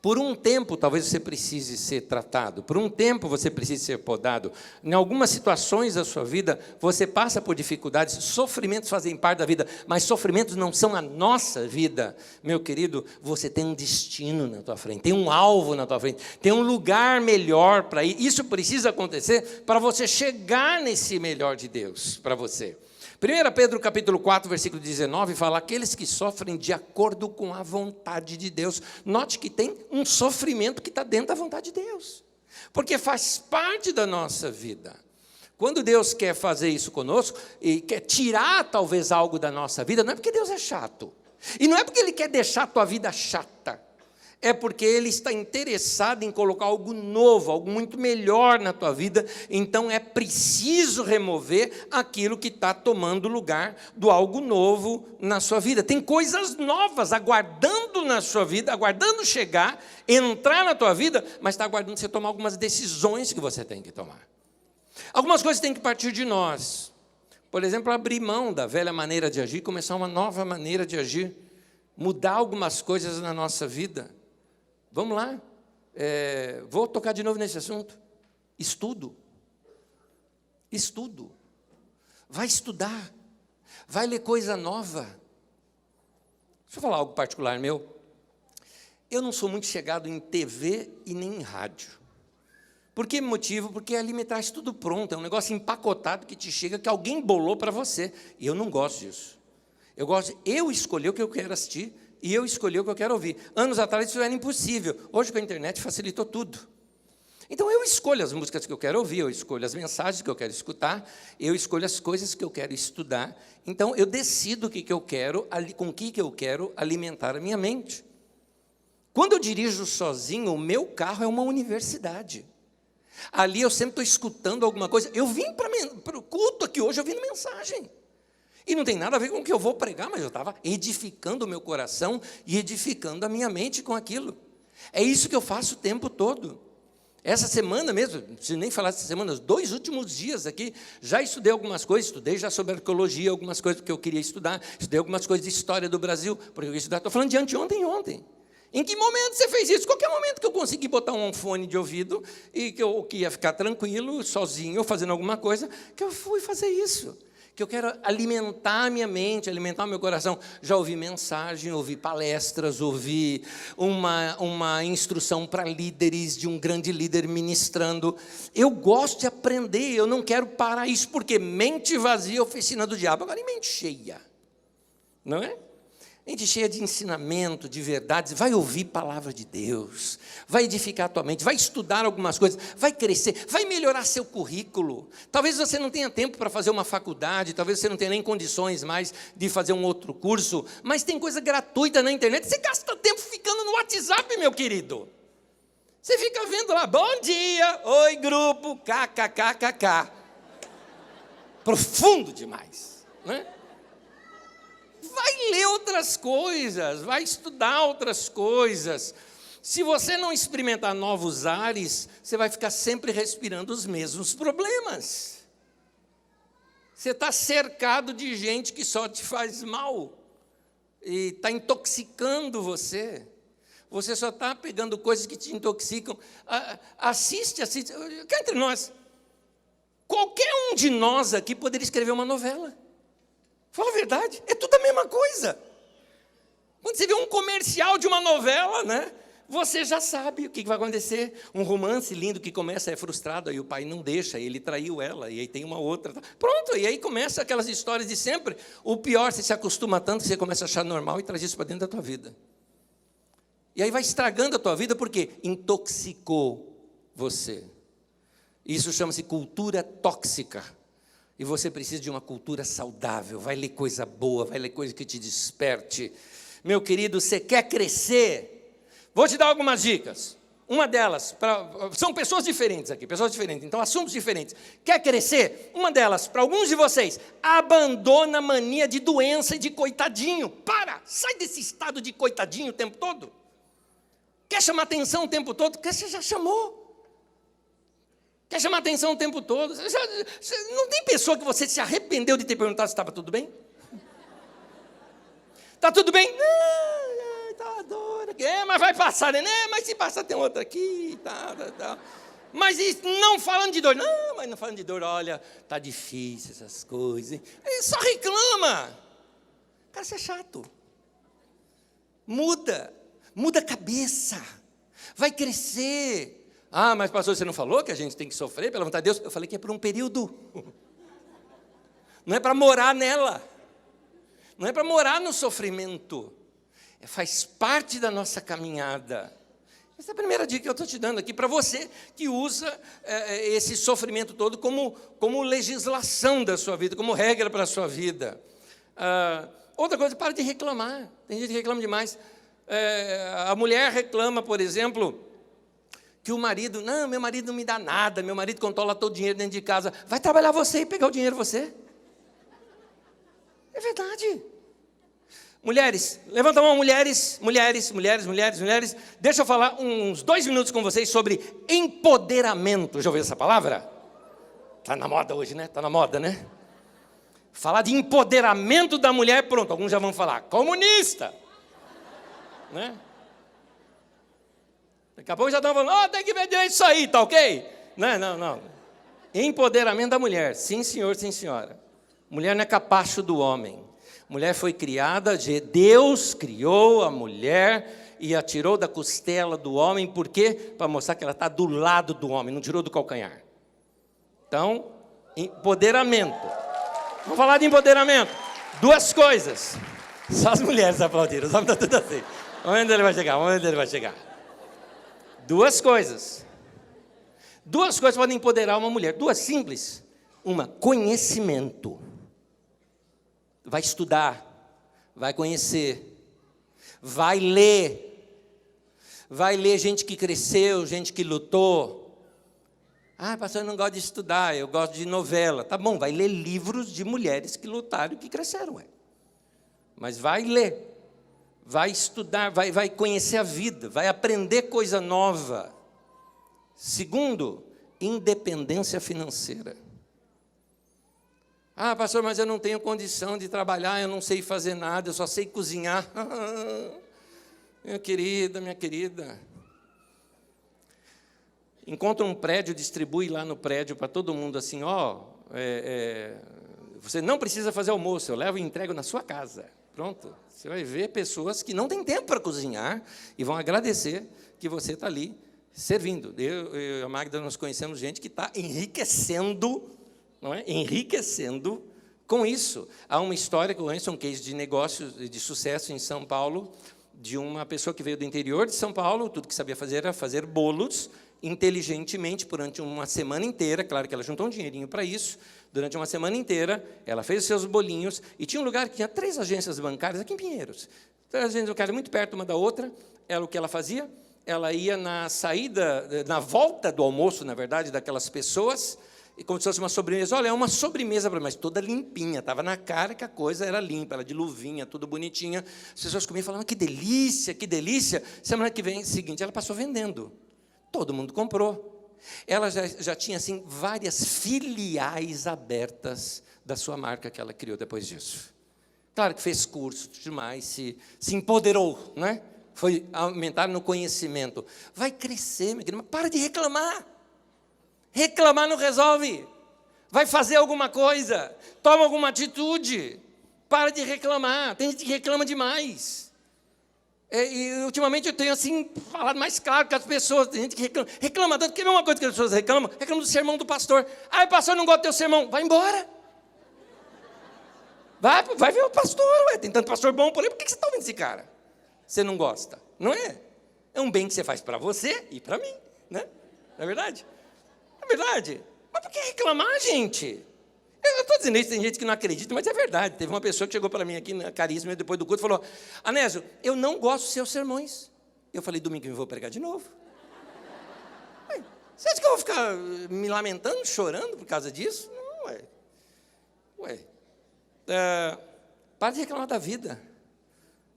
Por um tempo, talvez você precise ser tratado. Por um tempo, você precise ser podado. Em algumas situações da sua vida, você passa por dificuldades. Sofrimentos fazem parte da vida, mas sofrimentos não são a nossa vida. Meu querido, você tem um destino na tua frente, tem um alvo na tua frente, tem um lugar melhor para ir. Isso precisa acontecer para você chegar nesse melhor de Deus para você. 1 Pedro capítulo 4, versículo 19, fala: aqueles que sofrem de acordo com a vontade de Deus. Note que tem um sofrimento que está dentro da vontade de Deus, porque faz parte da nossa vida. Quando Deus quer fazer isso conosco, e quer tirar talvez algo da nossa vida, não é porque Deus é chato, e não é porque Ele quer deixar a tua vida chata, é porque Ele está interessado em colocar algo novo, algo muito melhor na tua vida. Então é preciso remover aquilo que está tomando lugar do algo novo na sua vida. Tem coisas novas aguardando na sua vida, aguardando chegar, entrar na tua vida, mas está aguardando você tomar algumas decisões que você tem que tomar. Algumas coisas têm que partir de nós. Por exemplo, abrir mão da velha maneira de agir, começar uma nova maneira de agir, mudar algumas coisas na nossa vida. Vamos lá, vou tocar de novo nesse assunto. Estudo, vai estudar, vai ler coisa nova. Deixa eu falar algo particular meu. Eu não sou muito chegado em TV e nem em rádio. Por que motivo? Porque ali me traz tudo pronto, é um negócio empacotado que te chega, que alguém bolou para você, e eu não gosto disso. Eu gosto de eu escolher o que eu quero assistir, e eu escolhi o que eu quero ouvir. Anos atrás isso era impossível. Hoje com a internet facilitou tudo. Então eu escolho as músicas que eu quero ouvir, eu escolho as mensagens que eu quero escutar, eu escolho as coisas que eu quero estudar. Então eu decido o que eu quero, com o que eu quero alimentar a minha mente. Quando eu dirijo sozinho, o meu carro é uma universidade. Ali eu sempre estou escutando alguma coisa. Eu vim para o culto aqui hoje, ouvindo mensagem. E não tem nada a ver com o que eu vou pregar, mas eu estava edificando o meu coração e edificando a minha mente com aquilo. É isso que eu faço o tempo todo. Essa semana mesmo, não preciso nem falar dessa semana, os 2 últimos dias aqui, já estudei algumas coisas, estudei já sobre arqueologia, algumas coisas que eu queria estudar, estudei algumas coisas de história do Brasil, porque eu queria estudar. Estou falando de anteontem e ontem. Em que momento você fez isso? Qualquer momento que eu consegui botar um fone de ouvido e que eu ia ficar tranquilo, sozinho, fazendo alguma coisa, que eu fui fazer isso. que eu quero alimentar a minha mente, alimentar o meu coração. Já ouvi mensagem, ouvi palestras, ouvi uma instrução para líderes, de um grande líder ministrando. Eu gosto de aprender, eu não quero parar isso, porque mente vazia, oficina do diabo. Agora, e mente cheia? Não é? Mente cheia de ensinamento, de verdades, vai ouvir palavra de Deus, vai edificar a tua mente, vai estudar algumas coisas, vai crescer, vai melhorar seu currículo. Talvez você não tenha tempo para fazer uma faculdade, talvez você não tenha nem condições mais de fazer um outro curso, mas tem coisa gratuita na internet. Você gasta tempo ficando no WhatsApp, meu querido. Você fica vendo lá, bom dia, oi grupo, kkkk. Profundo demais, né? Vai ler outras coisas, vai estudar outras coisas. Se você não experimentar novos ares, você vai ficar sempre respirando os mesmos problemas. Você está cercado de gente que só te faz mal e está intoxicando você. Você só está pegando coisas que te intoxicam. Assiste. Cá entre nós, qualquer um de nós aqui poderia escrever uma novela. Fala a verdade, é tudo a mesma coisa. Quando você vê um comercial de uma novela, né, você já sabe o que vai acontecer. Um romance lindo que começa, é frustrado, aí o pai não deixa, ele traiu ela, e aí tem uma outra. Pronto, e aí começa aquelas histórias de sempre. O pior, você se acostuma tanto que você começa a achar normal e traz isso para dentro da tua vida. E aí vai estragando a tua vida porque intoxicou você. Isso chama-se cultura tóxica. E você precisa de uma cultura saudável. Vai ler coisa boa, vai ler coisa que te desperte. Meu querido, você quer crescer? Vou te dar algumas dicas. Uma delas, são pessoas diferentes aqui, então assuntos diferentes. Quer crescer? Uma delas, para alguns de vocês, abandona a mania de doença e de coitadinho. Sai desse estado de coitadinho o tempo todo. Quer chamar atenção o tempo todo? Porque você já chamou. Quer chamar atenção o tempo todo? Não tem pessoa que você se arrependeu de ter perguntado se estava tudo bem? Está tudo bem? Não, está dor. Mas vai passar, né? Mas se passar tem outra aqui. Tá. Mas não falando de dor. Não, mas não falando de dor, olha, está difícil essas coisas. Ele só reclama. Cara, você é chato. Muda a cabeça. Vai crescer. Mas pastor, você não falou que a gente tem que sofrer pela vontade de Deus? Eu falei que é por um período. Não é para morar nela. Não é para morar no sofrimento. Faz parte da nossa caminhada. Essa é a primeira dica que eu estou te dando aqui para você que usa esse sofrimento todo como legislação da sua vida, como regra para a sua vida. Outra coisa, para de reclamar. Tem gente que reclama demais. A mulher reclama, por exemplo, que o marido, meu marido não me dá nada, meu marido controla todo o dinheiro dentro de casa. Vai trabalhar você e pegar o dinheiro você. É verdade. Mulheres, levanta a mão, mulheres. Deixa eu falar uns 2 minutos com vocês sobre empoderamento. Já ouviu essa palavra? Está na moda hoje, né? Está na moda, né? Falar de empoderamento da mulher, pronto, alguns já vão falar, comunista. Né? Daqui a pouco já estão falando, tem que vender isso aí, tá ok? Não. Empoderamento da mulher, sim senhor, sim senhora. Mulher não é capacho do homem. Mulher foi criada, Deus criou a mulher e a tirou da costela do homem, por quê? Para mostrar que ela está do lado do homem, não tirou do calcanhar. Então, empoderamento. Vamos falar de empoderamento. 2 coisas. Só as mulheres aplaudiram, os homens estão tudo assim. Onde ele vai chegar? 2 coisas. 2 coisas podem empoderar uma mulher. 2 simples. Uma, conhecimento. Vai estudar, vai conhecer, vai ler gente que cresceu, gente que lutou. Pastor, eu não gosto de estudar, eu gosto de novela. Tá bom, vai ler livros de mulheres que lutaram e que cresceram. Mas vai ler, vai estudar, vai conhecer a vida, vai aprender coisa nova. 2, independência financeira. Pastor, mas eu não tenho condição de trabalhar, eu não sei fazer nada, eu só sei cozinhar. Minha querida. Encontra um prédio, distribui lá no prédio para todo mundo assim, Você não precisa fazer almoço, eu levo e entrego na sua casa. Pronto. Você vai ver pessoas que não têm tempo para cozinhar e vão agradecer que você está ali servindo. Eu e a Magda, nós conhecemos gente que está enriquecendo, não é? Enriquecendo com isso. Há uma história que eu conheço, um case de negócio de sucesso em São Paulo, de uma pessoa que veio do interior de São Paulo, tudo que sabia fazer era fazer bolos inteligentemente durante uma semana inteira. Claro que ela juntou um dinheirinho para isso. Durante uma semana inteira, ela fez os seus bolinhos, e tinha um lugar que tinha 3 agências bancárias aqui em Pinheiros. 3 agências bancárias muito perto uma da outra. O que ela fazia? Ela ia na saída, na volta do almoço, na verdade, daquelas pessoas, e como se fosse uma sobremesa. Olha, é uma sobremesa, mas toda limpinha, estava na cara que a coisa era limpa, ela de luvinha, tudo bonitinha. As pessoas comiam e falavam, que delícia, que delícia. Semana que vem, seguinte, ela passou vendendo. Todo mundo comprou. Ela já tinha, assim, várias filiais abertas da sua marca que ela criou depois disso. Claro que fez curso, demais, se empoderou, não é? Foi aumentar no conhecimento. Vai crescer, meu querido, mas para de reclamar. Reclamar não resolve. Vai fazer alguma coisa. Toma alguma atitude. Para de reclamar. Tem gente que reclama demais. E ultimamente eu tenho assim falado mais claro com as pessoas. Tem gente que reclama tanto. Quer ver uma coisa que as pessoas reclamam? Reclamam do sermão do pastor. Ah, o pastor não gosta do teu sermão. Vai embora. Vai ver o pastor. Ué. Tem tanto pastor bom por aí. Por que você está ouvindo esse cara? Você não gosta. Não é? É um bem que você faz para você e para mim. Né? Não é verdade? É verdade. Mas por que reclamar, gente? Eu estou dizendo isso, tem gente que não acredita, mas é verdade. Teve uma pessoa que chegou para mim aqui na Carisma, depois do culto, e falou, Anésio, eu não gosto dos seus sermões. Eu falei, domingo eu vou pregar de novo. Você acha que eu vou ficar me lamentando, chorando por causa disso? Não, ué. Para de reclamar da vida.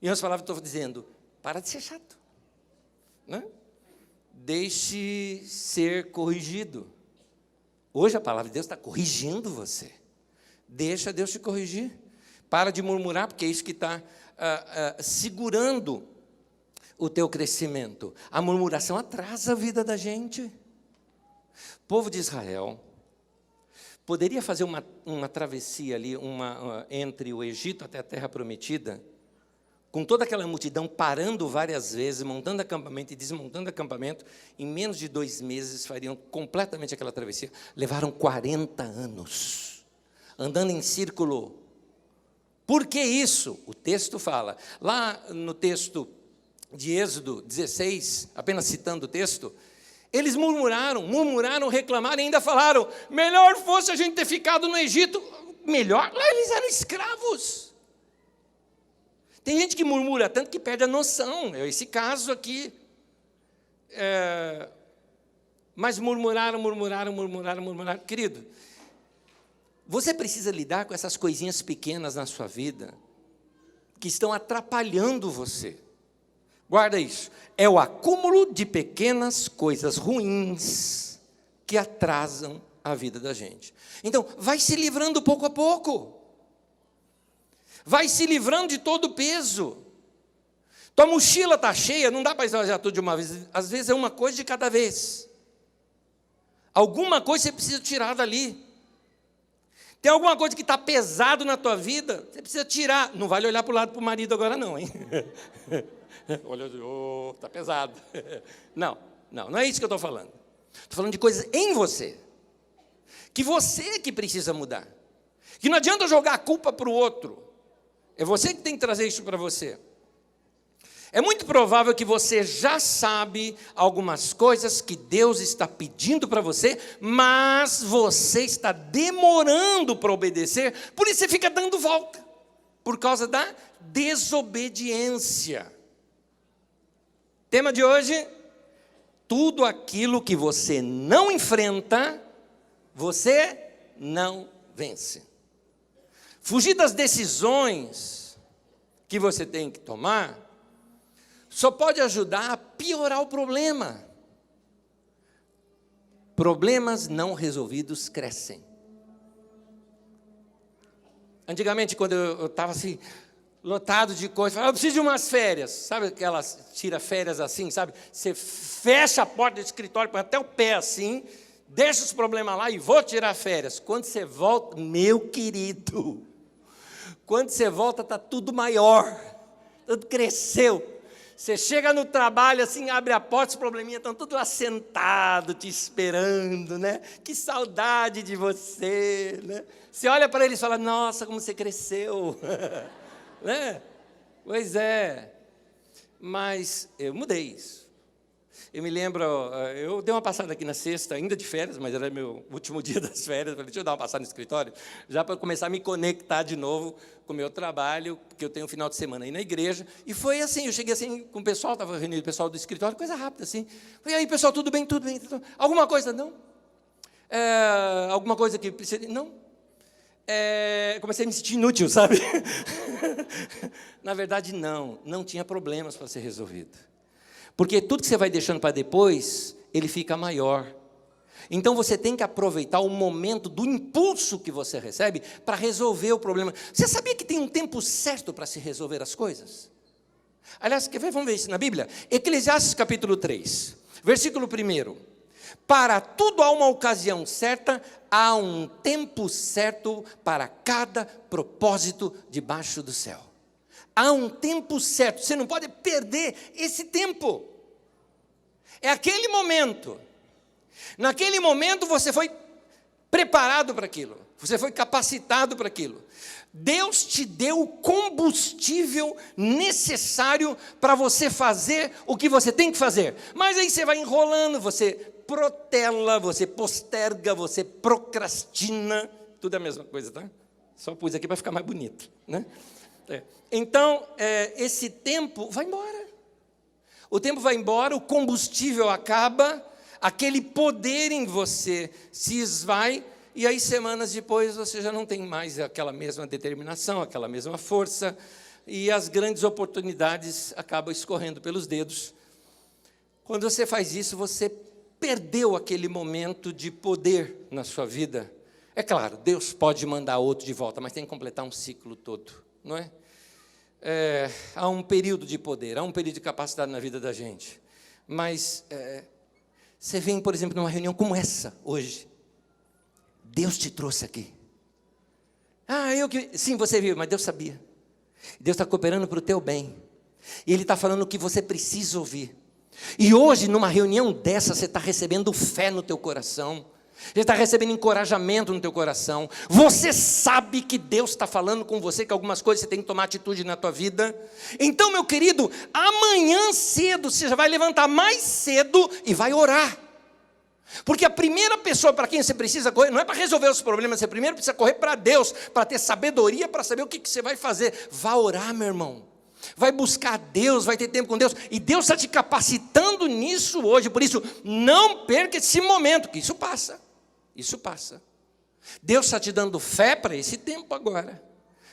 Em outras palavras, estou dizendo, para de ser chato. Né? Deixe ser corrigido. Hoje a palavra de Deus está corrigindo você. Deixa Deus te corrigir. Para de murmurar, porque é isso que está segurando o teu crescimento. A murmuração atrasa a vida da gente. O povo de Israel poderia fazer uma travessia ali, entre o Egito até a Terra Prometida, com toda aquela multidão parando várias vezes, montando acampamento e desmontando acampamento, em menos de 2 meses fariam completamente aquela travessia. Levaram 40 anos, andando em círculo. Por que isso? O texto fala. Lá no texto de Êxodo 16, apenas citando o texto, eles murmuraram, reclamaram e ainda falaram, melhor fosse a gente ter ficado no Egito. Melhor? Lá eles eram escravos. Tem gente que murmura tanto que perde a noção. Esse caso aqui. Mas murmuraram. Querido, você precisa lidar com essas coisinhas pequenas na sua vida que estão atrapalhando você. Guarda isso. É o acúmulo de pequenas coisas ruins que atrasam a vida da gente. Então, vai se livrando pouco a pouco. Vai se livrando de todo o peso. Tua mochila está cheia, não dá para esvaziar tudo de uma vez. Às vezes é uma coisa de cada vez. Alguma coisa você precisa tirar dali. Tem alguma coisa que está pesado na tua vida, você precisa tirar. Não vale olhar para o lado para o marido agora não, hein? Olha, está pesado. Não é isso que eu estou falando. Estou falando de coisas em você. Que você que precisa mudar. Que não adianta jogar a culpa para o outro. É você que tem que trazer isso para você. É muito provável que você já sabe algumas coisas que Deus está pedindo para você, mas você está demorando para obedecer, por isso você fica dando volta, por causa da desobediência. Tema de hoje, tudo aquilo que você não enfrenta, você não vence. Fugir das decisões que você tem que tomar só pode ajudar a piorar o problema. Problemas não resolvidos crescem. Antigamente, quando eu estava assim, lotado de coisas, eu falava, eu preciso de umas férias. Sabe aquelas tira férias assim, sabe? Você fecha a porta do escritório, põe até o pé assim, deixa os problemas lá e vou tirar férias. Quando você volta, meu querido, quando você volta está tudo maior, tudo cresceu. Você chega no trabalho, assim, abre a porta, os probleminhas estão todos assentados, te esperando, né? Que saudade de você, né? Você olha para eles e fala, nossa, como você cresceu, né? Pois é, mas eu mudei isso. Eu me lembro, eu dei uma passada aqui na sexta, ainda de férias, mas era meu último dia das férias. Falei, deixa eu dar uma passada no escritório, já para começar a me conectar de novo com o meu trabalho, porque eu tenho um final de semana aí na igreja. E foi assim, eu cheguei assim com o pessoal, estava reunido o pessoal do escritório, coisa rápida assim. Falei, e aí, pessoal, tudo bem, tudo bem? Alguma coisa? Não. Alguma coisa que precisa? Não. Comecei a me sentir inútil, sabe? Na verdade, não tinha problemas para ser resolvido. Porque tudo que você vai deixando para depois, ele fica maior. Então você tem que aproveitar o momento do impulso que você recebe para resolver o problema. Você sabia que tem um tempo certo para se resolver as coisas? Aliás, quer ver? Vamos ver isso na Bíblia. Eclesiastes capítulo 3, versículo 1. Para tudo há uma ocasião certa, há um tempo certo para cada propósito debaixo do céu. Há um tempo certo, você não pode perder esse tempo. É aquele momento. Naquele momento você foi preparado para aquilo, você foi capacitado para aquilo. Deus te deu o combustível necessário para você fazer o que você tem que fazer. Mas aí você vai enrolando, você protela, você posterga, você procrastina. Tudo é a mesma coisa, tá? Só pus aqui para ficar mais bonito, né? Então, esse tempo vai embora. O tempo vai embora, o combustível acaba, aquele poder em você se esvai, e aí semanas depois você já não tem mais aquela mesma determinação, aquela mesma força, e as grandes oportunidades acabam escorrendo pelos dedos. Quando você faz isso, você perdeu aquele momento de poder na sua vida. É claro, Deus pode mandar outro de volta, mas tem que completar um ciclo todo, não é? Há um período de poder, há um período de capacidade na vida da gente. Mas você vem, por exemplo, numa reunião como essa, hoje. Deus te trouxe aqui. Sim, você viu, mas Deus sabia. Deus está cooperando para o teu bem. E Ele está falando o que você precisa ouvir. E hoje, numa reunião dessa, você está recebendo fé no teu coração. Você está recebendo encorajamento no teu coração. Você sabe que Deus está falando com você, que algumas coisas você tem que tomar atitude na tua vida. Então, meu querido, amanhã cedo, você já vai levantar mais cedo e vai orar. Porque a primeira pessoa para quem você precisa correr, não é para resolver os problemas, você primeiro precisa correr para Deus, para ter sabedoria, para saber o que você vai fazer. Vá orar, meu irmão. Vai buscar Deus, vai ter tempo com Deus. E Deus está te capacitando nisso hoje. Por isso, não perca esse momento, que isso passa. Isso passa. Deus está te dando fé para esse tempo agora.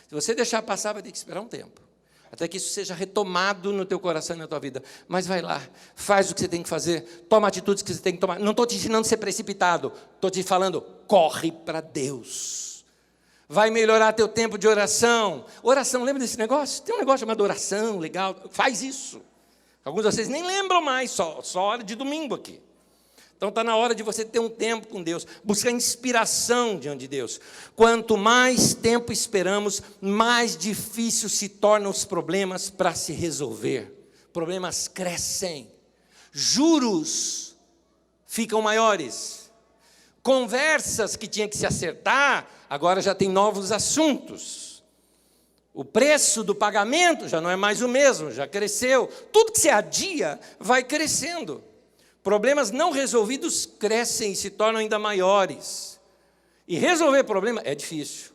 Se você deixar passar, vai ter que esperar um tempo. Até que isso seja retomado no teu coração e na tua vida. Mas vai lá, faz o que você tem que fazer, toma atitudes que você tem que tomar. Não estou te ensinando a ser precipitado, estou te falando, corre para Deus. Vai melhorar teu tempo de oração. Oração, lembra desse negócio? Tem um negócio chamado oração, legal. Faz isso. Alguns de vocês nem lembram mais, só hora de domingo aqui. Então está na hora de você ter um tempo com Deus, buscar inspiração diante de Deus. Quanto mais tempo esperamos, mais difícil se tornam os problemas para se resolver. Problemas crescem, juros ficam maiores, conversas que tinha que se acertar, agora já tem novos assuntos. O preço do pagamento já não é mais o mesmo, já cresceu. Tudo que se adia vai crescendo. Problemas não resolvidos crescem e se tornam ainda maiores. E resolver problema é difícil.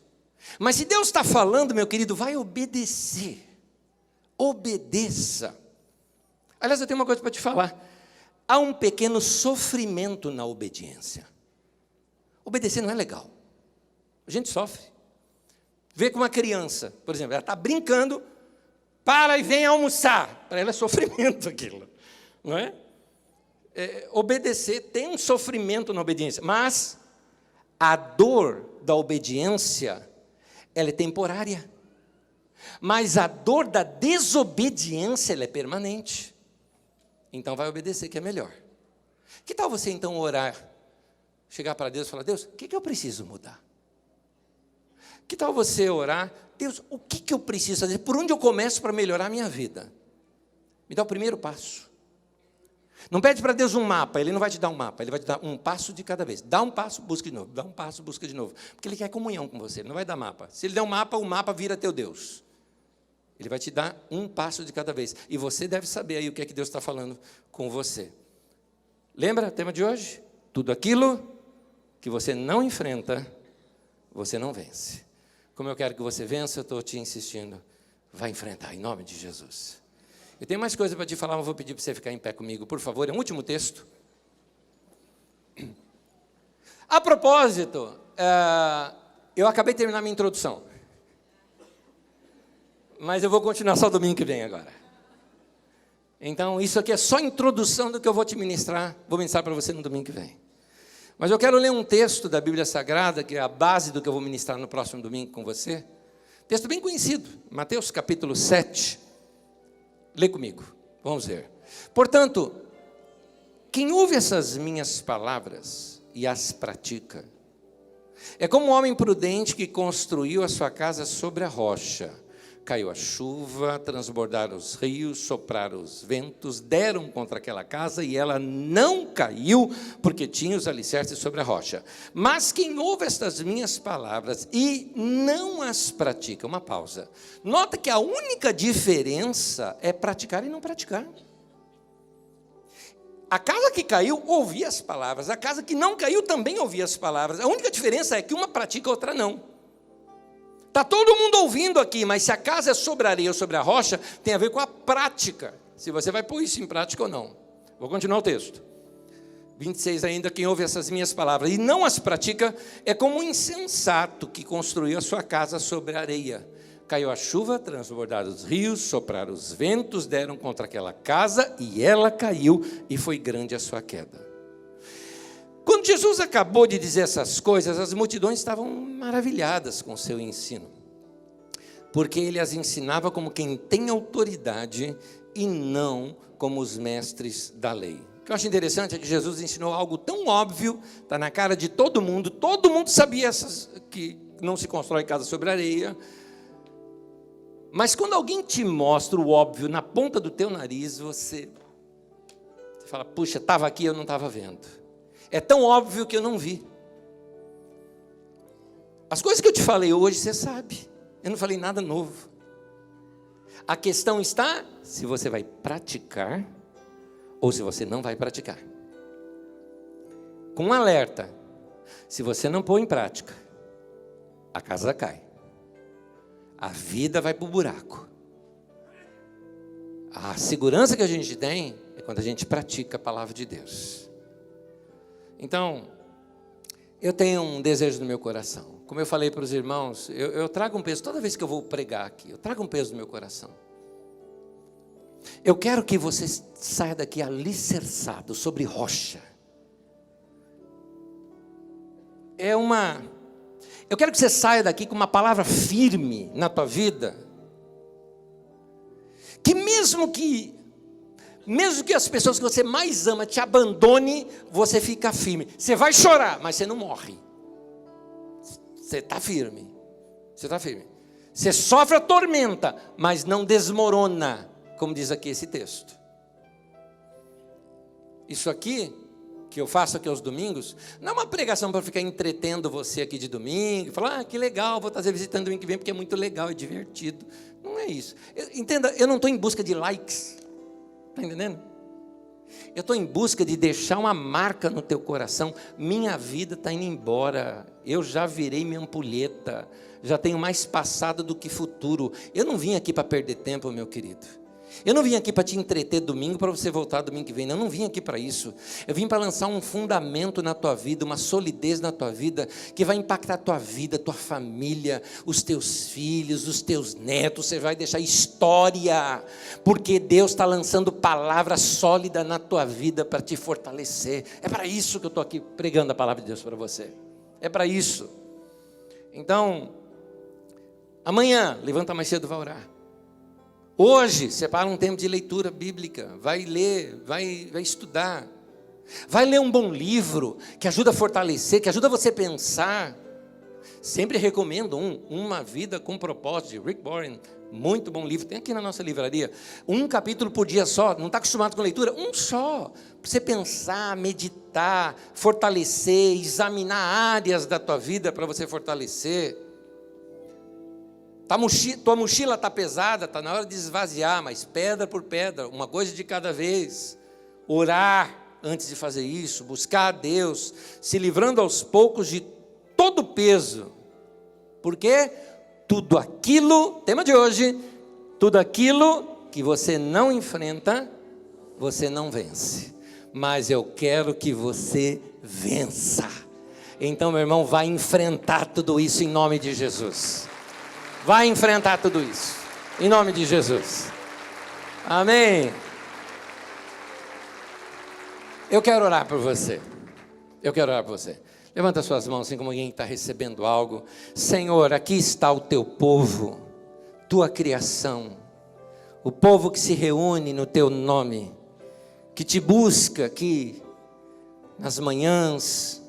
Mas se Deus está falando, meu querido, vai obedecer. Obedeça. Aliás, eu tenho uma coisa para te falar. Há um pequeno sofrimento na obediência. Obedecer não é legal. A gente sofre. Vê com uma criança, por exemplo, ela está brincando, para e vem almoçar. Para ela é sofrimento aquilo, não é? Obedecer tem um sofrimento na obediência, mas a dor da obediência, ela é temporária. Mas a dor da desobediência, ela é permanente. Então vai obedecer que é melhor. Que tal você então orar chegar para Deus e falar: Deus, o que eu preciso mudar? Que tal você orar? Deus, o que eu preciso fazer? Por onde eu começo para melhorar a minha vida? Me dá o primeiro passo. Não pede para Deus um mapa, Ele não vai te dar um mapa, Ele vai te dar um passo de cada vez. Dá um passo, busca de novo, dá um passo, busca de novo. Porque Ele quer comunhão com você, Ele não vai dar mapa. Se Ele der um mapa, o mapa vira teu Deus. Ele vai te dar um passo de cada vez. E você deve saber aí o que é que Deus está falando com você. Lembra o tema de hoje? Tudo aquilo que você não enfrenta, você não vence. Como eu quero que você vença, eu estou te insistindo. Vai enfrentar, em nome de Jesus. Eu tenho mais coisa para te falar, mas vou pedir para você ficar em pé comigo, por favor. É um último texto. A propósito, eu acabei de terminar minha introdução. Mas eu vou continuar só domingo que vem agora. Então, isso aqui é só introdução do que eu vou te ministrar. Vou ministrar para você no domingo que vem. Mas eu quero ler um texto da Bíblia Sagrada, que é a base do que eu vou ministrar no próximo domingo com você. Texto bem conhecido, Mateus capítulo 7. Lê comigo, vamos ver. Portanto, quem ouve essas minhas palavras e as pratica, é como um homem prudente que construiu a sua casa sobre a rocha. Caiu a chuva, transbordaram os rios, sopraram os ventos, deram contra aquela casa e ela não caiu, porque tinha os alicerces sobre a rocha. Mas quem ouve estas minhas palavras e não as pratica, uma pausa. Nota que a única diferença é praticar e não praticar. A casa que caiu ouvia as palavras, a casa que não caiu também ouvia as palavras. A única diferença é que uma pratica e outra não. Está todo mundo ouvindo aqui, mas se a casa é sobre a areia ou sobre a rocha, tem a ver com a prática. Se você vai pôr isso em prática ou não. Vou continuar o texto. 26 ainda, quem ouve essas minhas palavras e não as pratica, é como um insensato que construiu a sua casa sobre a areia. Caiu a chuva, transbordaram os rios, sopraram os ventos, deram contra aquela casa e ela caiu e foi grande a sua queda. Quando Jesus acabou de dizer essas coisas, as multidões estavam maravilhadas com o seu ensino, porque ele as ensinava como quem tem autoridade e não como os mestres da lei. O que eu acho interessante é que Jesus ensinou algo tão óbvio, está na cara de todo mundo sabia que não se constrói casa sobre areia, mas quando alguém te mostra o óbvio na ponta do teu nariz, você fala: puxa, estava aqui, eu não estava vendo. É tão óbvio que eu não vi. As coisas que eu te falei hoje, você sabe. Eu não falei nada novo. A questão está se você vai praticar ou se você não vai praticar. Com um alerta: se você não pôr em prática, a casa cai. A vida vai para o buraco. A segurança que a gente tem é quando a gente pratica a palavra de Deus. Então, eu tenho um desejo no meu coração. Como eu falei para os irmãos, eu trago um peso, toda vez que eu vou pregar aqui, eu trago um peso no meu coração. Eu quero que você saia daqui alicerçado sobre rocha. Eu quero que você saia daqui com uma palavra firme na tua vida. Que mesmo que as pessoas que você mais ama te abandone, você fica firme. Você vai chorar, mas você não morre. Você está firme. Você está firme. Você sofre a tormenta, mas não desmorona, como diz aqui esse texto. Isso aqui, que eu faço aqui aos domingos, não é uma pregação para ficar entretendo você aqui de domingo, falar: que legal, vou estar visitando domingo que vem, porque é muito legal, é divertido. Não é isso. Entenda, eu não estou em busca de likes. Está entendendo? Eu estou em busca de deixar uma marca no teu coração. Minha vida está indo embora. Eu já virei minha ampulheta. Já tenho mais passado do que futuro. Eu não vim aqui para perder tempo, meu querido. Eu não vim aqui para te entreter domingo, para você voltar domingo que vem. Não, eu não vim aqui para isso. Eu vim para lançar um fundamento na tua vida, uma solidez na tua vida, que vai impactar a tua vida, a tua família, os teus filhos, os teus netos. Você vai deixar história, porque Deus está lançando palavra sólida na tua vida para te fortalecer. É para isso que eu estou aqui pregando a palavra de Deus para você. É para isso. Então, amanhã, levanta mais cedo e vai orar. Hoje, separa um tempo de leitura bíblica, vai ler, vai estudar. Vai ler um bom livro, que ajuda a fortalecer, que ajuda você a pensar. Sempre recomendo Uma Vida com Propósito, de Rick Warren. Muito bom livro, tem aqui na nossa livraria. Um capítulo por dia só, não está acostumado com leitura? Um só, para você pensar, meditar, fortalecer, examinar áreas da tua vida para você fortalecer. Tua mochila está pesada, está na hora de esvaziar, mas pedra por pedra, uma coisa de cada vez. Orar antes de fazer isso, buscar a Deus, se livrando aos poucos de todo o peso. Por quê? Tudo aquilo, tema de hoje, tudo aquilo que você não enfrenta, você não vence. Mas eu quero que você vença. Então, meu irmão, vai enfrentar tudo isso em nome de Jesus. Vai enfrentar tudo isso, em nome de Jesus. Amém. Eu quero orar por você. Eu quero orar por você. Levanta suas mãos, assim como alguém que está recebendo algo. Senhor, aqui está o teu povo, tua criação, o povo que se reúne no teu nome, que te busca aqui nas manhãs,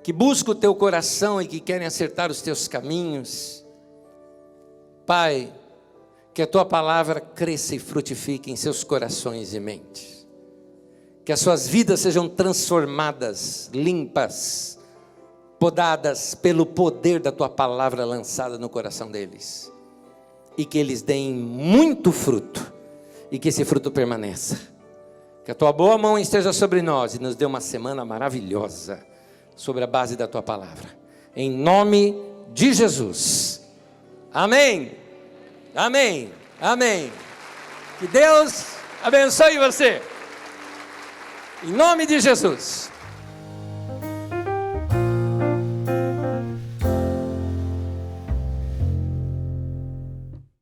que busca o teu coração e que querem acertar os teus caminhos. Pai, que a tua palavra cresça e frutifique em seus corações e mentes. Que as suas vidas sejam transformadas, limpas, podadas pelo poder da tua palavra lançada no coração deles. E que eles deem muito fruto, e que esse fruto permaneça. Que a tua boa mão esteja sobre nós e nos dê uma semana maravilhosa, sobre a base da tua palavra. Em nome de Jesus. Amém. Amém. Amém. Que Deus abençoe você. Em nome de Jesus.